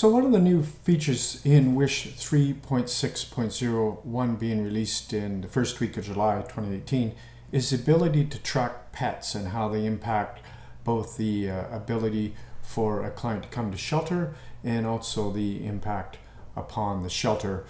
So one of the new features in W.I.S.H 3.6.01 being released in the first week of July 2018 is the ability to track pets and how they impact both the ability for a client to come to shelter and also the impact upon the shelter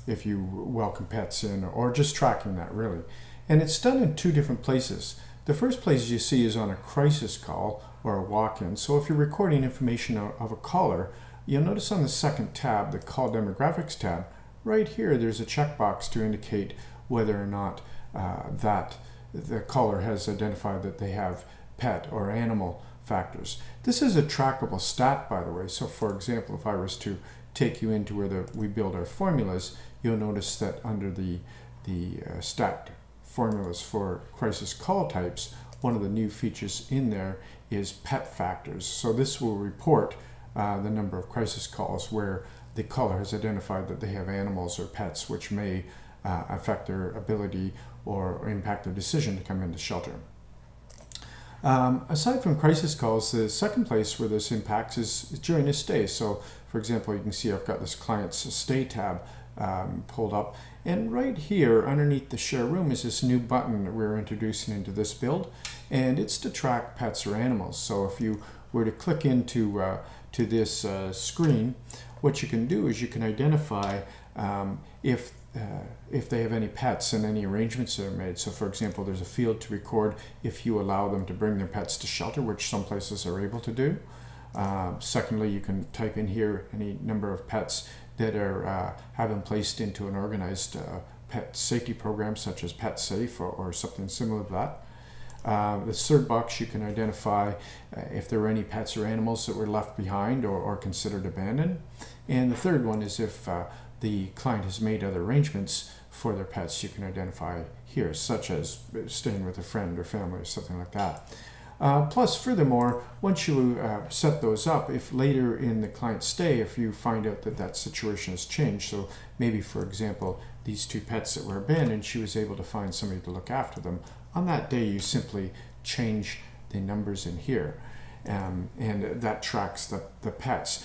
if you welcome pets in, or just tracking that really. And it's done in two different places. The first place you see is on a crisis call or a walk-in. So if you're recording information of a caller, you'll notice on the second tab, the Call Demographics tab, right here there's a checkbox to indicate whether or not that the caller has identified that they have pet or animal factors. This is a trackable stat, by the way. So for example, if I was to take you into where we build our formulas, you'll notice that under the stat formulas for crisis call types, one of the new features in there is pet factors. So this will report the number of crisis calls where the caller has identified that they have animals or pets which may affect their ability or impact their decision to come into shelter. Aside from crisis calls, the second place where this impacts is during a stay. So for example, you can see I've got this client's stay tab pulled up, and right here underneath the share room is this new button that we're introducing into this build, and it's to track pets or animals. So if you were to click into to this screen, what you can do is you can identify if they have any pets and any arrangements that are made. So for example, there's a field to record if you allow them to bring their pets to shelter, which some places are able to do. Secondly, you can type in here any number of pets that are have been placed into an organized pet safety program such as Pet Safe or something similar to that. The third box, you can identify if there were any pets or animals that were left behind or considered abandoned. And the third one is if the client has made other arrangements for their pets, you can identify here, such as staying with a friend or family or something like that. Plus, furthermore, once you set those up, if later in the client's stay, if you find out that that situation has changed, so maybe, for example, these two pets that were abandoned, she was able to find somebody to look after them, on that day you simply change the numbers in here. And that tracks the pets.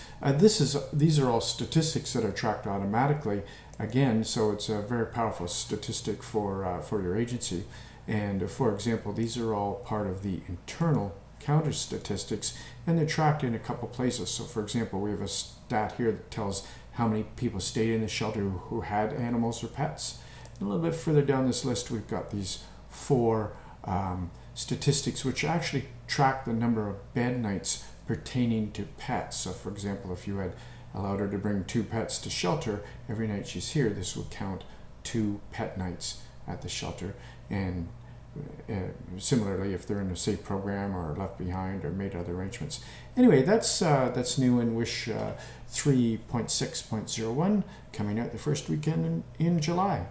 These are all statistics that are tracked automatically, again, so it's a very powerful statistic for your agency. And for example, these are all part of the internal counter statistics, and they're tracked in a couple places. So for example, we have a stat here that tells how many people stayed in the shelter who had animals or pets. And a little bit further down this list, we've got these four statistics which actually track the number of bed nights pertaining to pets. So for example, if you had allowed her to bring 2 pets to shelter every night she's here, this would count 2 pet nights at the shelter. And similarly, if they're in a safe program or left behind or made other arrangements. Anyway, that's new in W.I.S.H 3.6.01, coming out the first weekend in July.